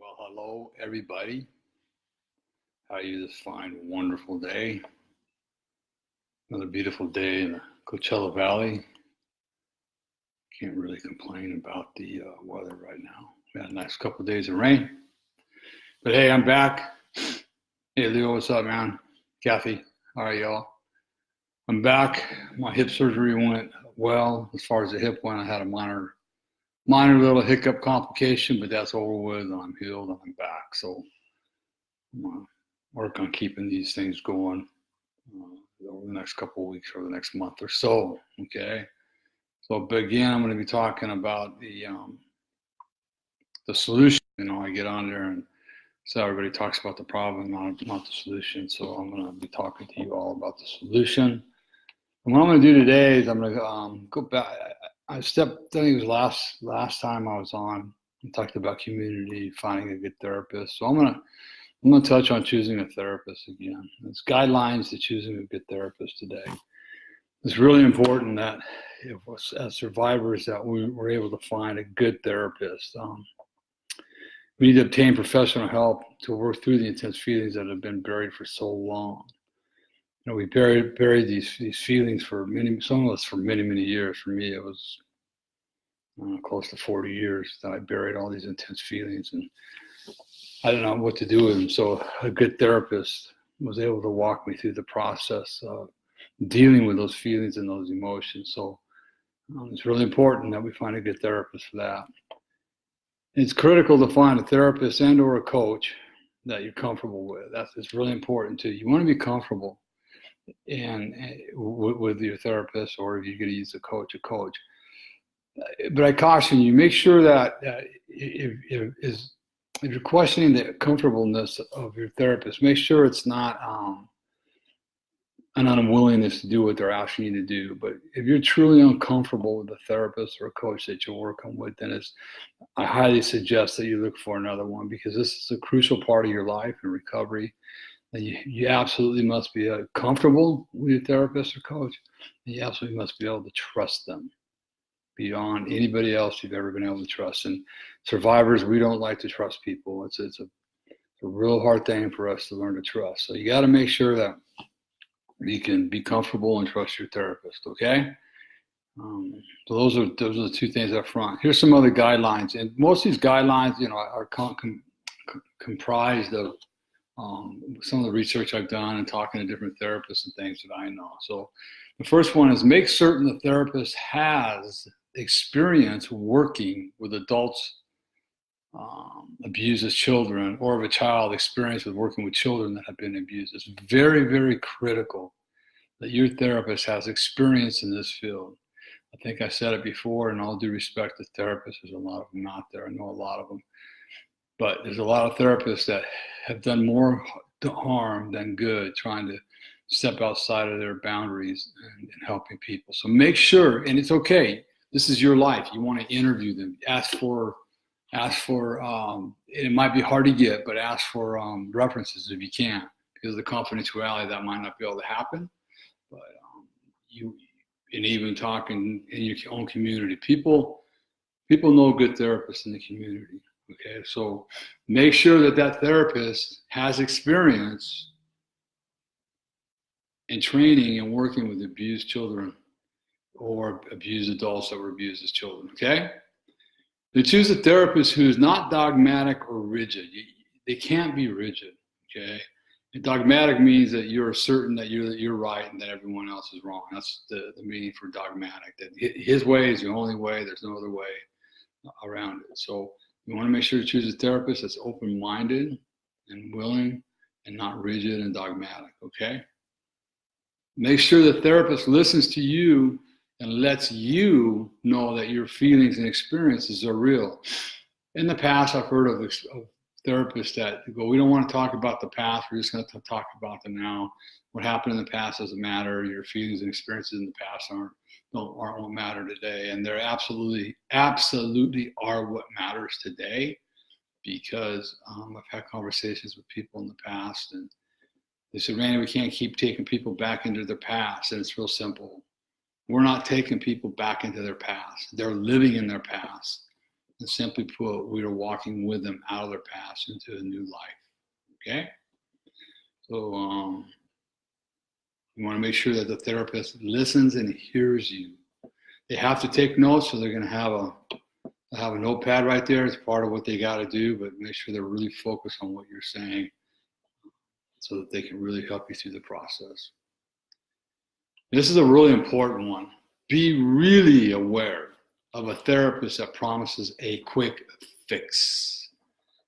Well, hello, everybody. How are you this fine, wonderful day? Another beautiful day in the Coachella Valley. Can't really complain about the weather right now. We had a nice couple of days of rain. But hey, I'm back. Hey, Leo, what's up, man? Kathy, how are y'all? I'm back. My hip surgery went well. As far as the hip went, I had a minor little hiccup complication, but that's over with, and I'm healed, and I'm back. So I'm gonna work on keeping these things going over the next couple of weeks or the next month or so. Okay. So, but again, I'm going to be talking about the solution. I get on there and so everybody talks about the problem, not the solution. So I'm going to be talking to you all about the solution. And what I'm going to do today is I'm going to go back. I think it was last time I was on and talked about community, finding a good therapist. So I'm going to touch on choosing a therapist again. It's guidelines to choosing a good therapist today. It's really important that as survivors that we were able to find a good therapist. We need to obtain professional help to work through the intense feelings that have been buried for so long. We buried these feelings for some of us for many years. For me, it was close to 40 years that I buried all these intense feelings, and I didn't know what to do with them. So a good therapist was able to walk me through the process of dealing with those feelings and those emotions. So it's really important that we find a good therapist for that. It's critical to find a therapist and or a coach that you're comfortable with. It's really important too. You want to be comfortable with your therapist, or if you're going to use a coach. But I caution you, make sure that if you're questioning the comfortableness of your therapist, make sure it's not an unwillingness to do what they're asking you to do. But if you're truly uncomfortable with a therapist or a coach that you're working with, then I highly suggest that you look for another one, because this is a crucial part of your life and recovery. And you absolutely must be comfortable with your therapist or coach, and you absolutely must be able to trust them beyond anybody else you've ever been able to trust. And survivors, we don't like to trust people. It's a real hard thing for us to learn to trust. So you got to make sure that you can be comfortable and trust your therapist. Okay. So those are the two things up front. Here's some other guidelines, and most of these guidelines, are comprised of some of the research I've done and talking to different therapists and things that I know. So the first one is make certain the therapist has experience working with adults abused as children, or of a child experience with working with children that have been abused. It's very, very critical that your therapist has experience in this field. I think I said it before, and all due respect to therapists, there's a lot of them out there. I know a lot of them. But there's a lot of therapists that have done more harm than good, trying to step outside of their boundaries and helping people. So make sure, and it's okay, this is your life. You want to interview them, ask for, it might be hard to get, but ask for references if you can, because of the confidentiality that might not be able to happen. But and even talking in your own community, people know good therapists in the community. Okay, so make sure that therapist has experience in training and working with abused children or abused adults that were abused as children. Okay, they choose a therapist who is not dogmatic or rigid. They can't be rigid. Okay, and dogmatic means that you're certain that you're right and that everyone else is wrong. That's the meaning for dogmatic. That his way is the only way. There's no other way around it. So you want to make sure to choose a therapist that's open-minded and willing and not rigid and dogmatic, okay? Make sure the therapist listens to you and lets you know that your feelings and experiences are real. In the past, I've heard of therapists that go, we don't want to talk about the past, we're just going to talk about the now. What happened in the past doesn't matter. Your feelings and experiences in the past aren't what matter today. And they're absolutely are what matters today, because I've had conversations with people in the past, and they said, Randy, we can't keep taking people back into their past. And it's real simple. We're not taking people back into their past. They're living in their past. And simply put, we are walking with them out of their past into a new life. Okay? So you want to make sure that the therapist listens and hears you. They have to take notes, so they're going to have a notepad right there. It's part of what they got to do, but make sure they're really focused on what you're saying so that they can really help you through the process. This is a really important one. Be really aware of a therapist that promises a quick fix.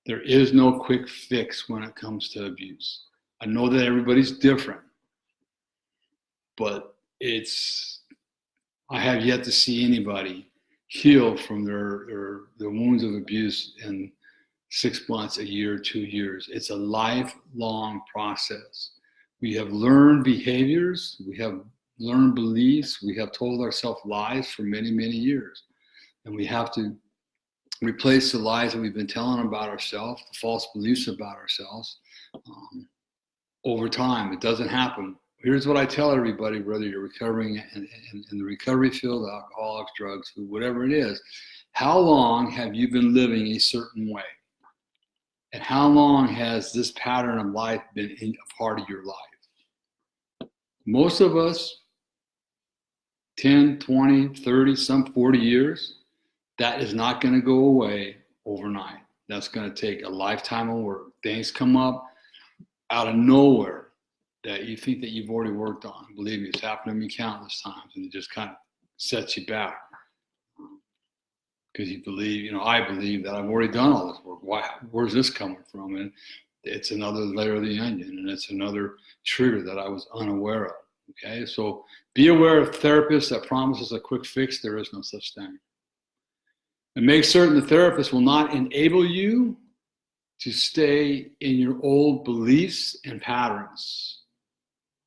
There is no quick fix when it comes to abuse. I know that everybody's different, but I have yet to see anybody heal from their wounds of abuse in 6 months, a year, 2 years. It's a lifelong process. We have learned behaviors, we have learned beliefs, we have told ourselves lies for many, many years. And we have to replace the lies that we've been telling about ourselves, the false beliefs about ourselves, over time. It doesn't happen. Here's what I tell everybody, whether you're recovering in the recovery field, alcoholics, drugs, food, whatever it is. How long have you been living a certain way? And how long has this pattern of life been a part of your life? Most of us, 10, 20, 30, some 40 years, that is not going to go away overnight. That's going to take a lifetime of work. Things come up out of nowhere that you think that you've already worked on. Believe me, it's happened to me countless times, and it just kind of sets you back. Because you believe, I believe that I've already done all this work. Where's this coming from? And it's another layer of the onion, and it's another trigger that I was unaware of. Okay, so be aware of therapists that promises a quick fix. There is no such thing. And make certain the therapist will not enable you to stay in your old beliefs and patterns.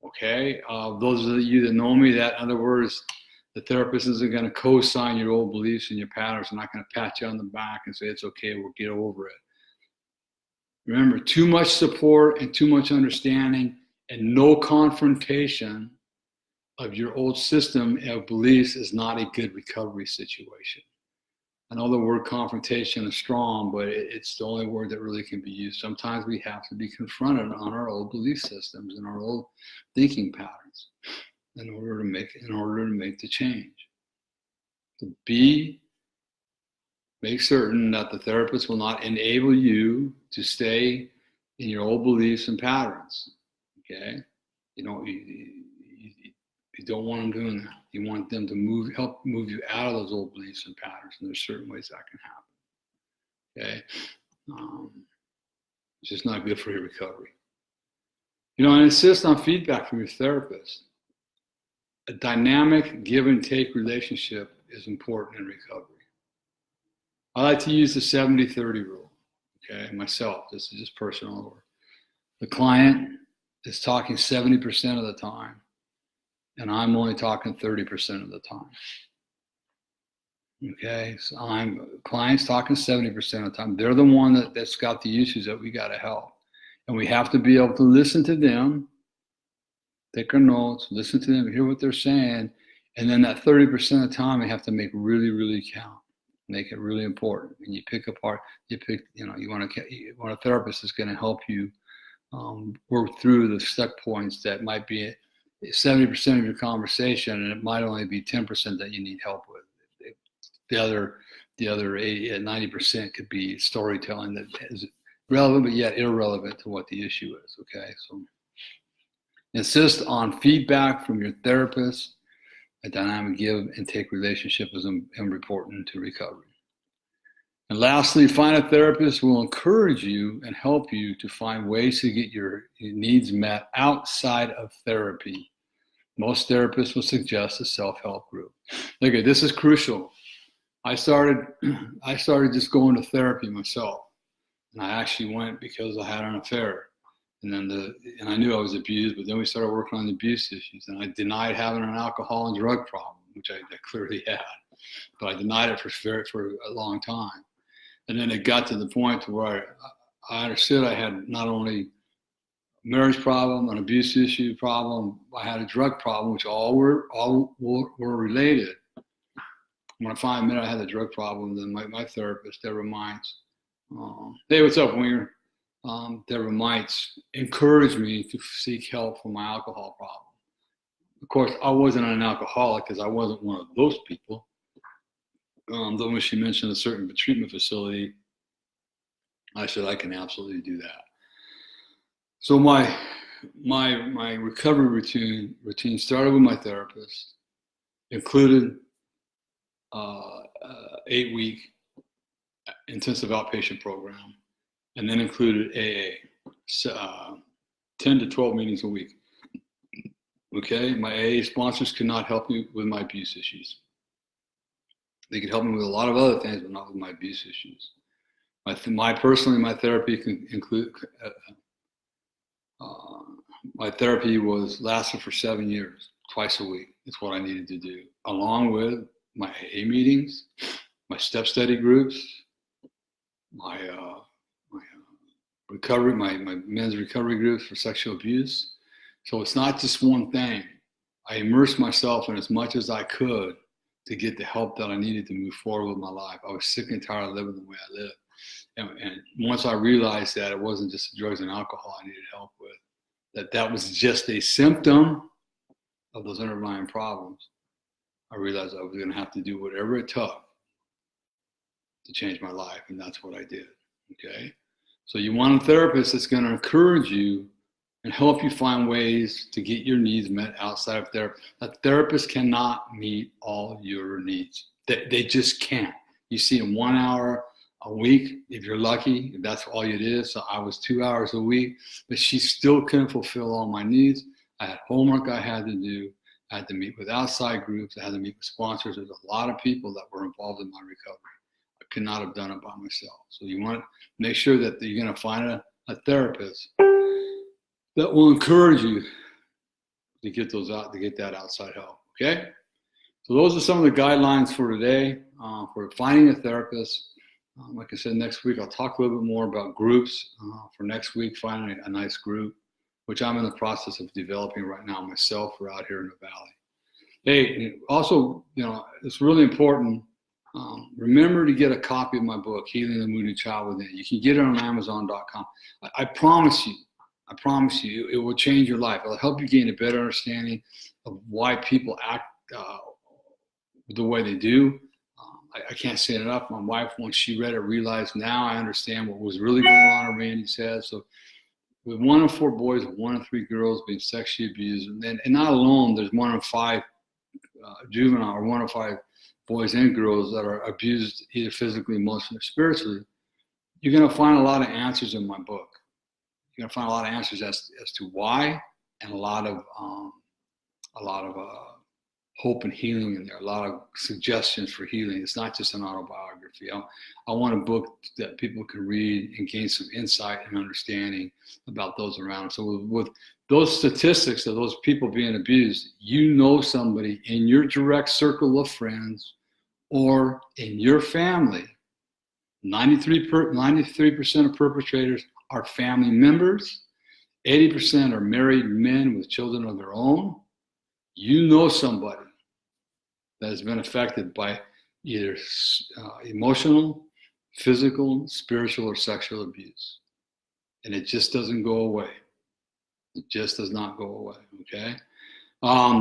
Okay, those of you that know me, that in other words, the therapist isn't going to co-sign your old beliefs and your patterns. They're not going to pat you on the back and say, it's okay, we'll get over it. Remember, too much support and too much understanding and no confrontation of your old system of beliefs is not a good recovery situation. I know the word confrontation is strong, but it's the only word that really can be used. Sometimes we have to be confronted on our old belief systems and our old thinking patterns in order to make the change. So make certain that the therapist will not enable you to stay in your old beliefs and patterns. Okay, you don't want them doing that. You want them to help move you out of those old beliefs and patterns, and there's certain ways that can happen. Okay, it's just not good for your recovery. And insist on feedback from your therapist. A dynamic give and take relationship is important in recovery. I like to use the 70-30 rule. Okay, myself, this is just personal. The client is talking 70% of the time, and I'm only talking 30% of the time. Okay, so client's talking 70% of the time. They're the one that's got the issues that we got to help. And we have to be able to listen to them, take our notes, listen to them, hear what they're saying, and then that 30% of the time we have to make really, really count, make it really important. And you pick apart, you want a therapist that's going to help you work through the stuck points that might be 70% of your conversation, and it might only be 10% that you need help with. The other 90% could be storytelling that is relevant but yet irrelevant to what the issue is. Okay, so insist on feedback from your therapist. A dynamic give and take relationship is important to recovery. And lastly, find a therapist who will encourage you and help you to find ways to get your needs met outside of therapy. Most therapists will suggest a self-help group. Okay, this is crucial. I started just going to therapy myself, and I actually went because I had an affair, and I knew I was abused. But then we started working on the abuse issues, and I denied having an alcohol and drug problem, which I clearly had, but I denied it for a long time. And then it got to the point where I understood I had not only a marriage problem, an abuse issue problem, I had a drug problem, which all were related. when I finally admitted I had a drug problem, then my therapist, Deborah Mites, hey, what's up, Winger? Deborah Mites encouraged me to seek help for my alcohol problem. Of course, I wasn't an alcoholic because I wasn't one of those people. Though when she mentioned a certain treatment facility, I said I can absolutely do that. So my recovery routine started with my therapist, included 8-week intensive outpatient program, and then included AA, 10 to 12 meetings a week. Okay, my AA sponsors could not help me with my abuse issues. They could help me with a lot of other things, but not with my abuse issues. My therapy can include, my therapy lasted for 7 years, twice a week. It's what I needed to do, along with my AA meetings, my step study groups, my recovery, my men's recovery groups for sexual abuse. So it's not just one thing. I immersed myself in as much as I could to get the help that I needed to move forward with my life. I was sick and tired of living the way I lived. And once I realized that it wasn't just the drugs and alcohol I needed help with, that was just a symptom of those underlying problems, I realized I was going to have to do whatever it took to change my life. And that's what I did. Okay. So you want a therapist that's going to encourage you and help you find ways to get your needs met outside of therapy. A therapist cannot meet all your needs. They just can't. You see in 1 hour a week, if you're lucky, if that's all it is. So I was 2 hours a week, but she still couldn't fulfill all my needs. I had homework I had to do. I had to meet with outside groups. I had to meet with sponsors. There's a lot of people that were involved in my recovery. I could not have done it by myself. So you want to make sure that you're going to find a therapist that will encourage you to get that outside help. Okay. So those are some of the guidelines for today, for finding a therapist. Like I said, next week, I'll talk a little bit more about groups for next week, finding a nice group, which I'm in the process of developing right now myself. We're out here in the Valley. Hey, also, it's really important. Remember to get a copy of my book, Healing the Moody Child Within. You can get it on Amazon.com. I promise you, it will change your life. It'll help you gain a better understanding of why people act the way they do. I can't say it enough. My wife, when she read it, realized now I understand what was really going on in Randy's head. So with 1 in 4 boys and 1 in 3 girls being sexually abused, and not alone, there's 1 in 5 juvenile or 1 in 5 boys and girls that are abused either physically, emotionally, or spiritually, you're going to find a lot of answers in my book. You're going to find a lot of answers as to why, and a lot of hope and healing in there, a lot of suggestions for healing. It's not just an autobiography. I want a book that people can read and gain some insight and understanding about those around them. So with those statistics of those people being abused, somebody in your direct circle of friends or in your family, 93% of perpetrators are family members. 80% are married men with children of their own. Somebody that has been affected by either emotional, physical, spiritual, or sexual abuse. And it just doesn't go away. It just does not go away, okay?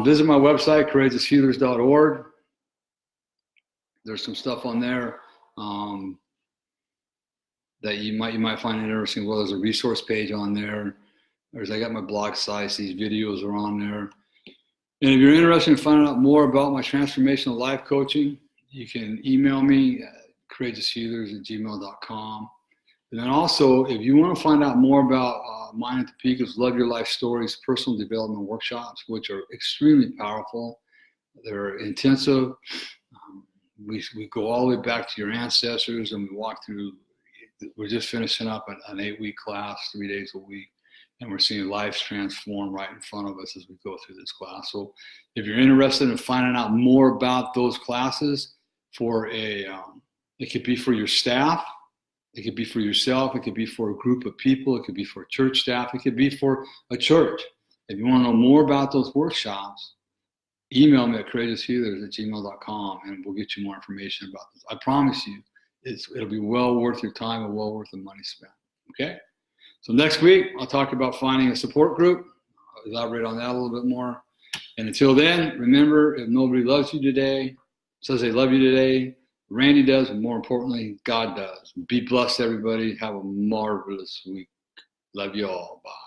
Visit my website, courageoushealers.org. There's some stuff on there that you might find interesting. Well, there's a resource page on there. I got my blog sites. These videos are on there. And if you're interested in finding out more about my transformational life coaching, you can email me at courageoushealers@gmail.com. And then also, if you want to find out more about mine and Topeka's Love Your Life Stories personal development workshops, which are extremely powerful, they're intensive. We go all the way back to your ancestors, and we walk through. We're just finishing up an 8-week class, 3 days a week. And we're seeing lives transform right in front of us as we go through this class. So if you're interested in finding out more about those classes it could be for your staff, it could be for yourself, it could be for a group of people, it could be for church staff, it could be for a church. If you want to know more about those workshops, email me at courageoushealers@gmail.com, and we'll get you more information about this. I promise you, it'll be well worth your time and well worth the money spent. Okay? So next week, I'll talk about finding a support group. I'll elaborate on that a little bit more. And until then, remember, if nobody loves you today, says they love you today, Randy does, and more importantly, God does. Be blessed, everybody. Have a marvelous week. Love you all. Bye.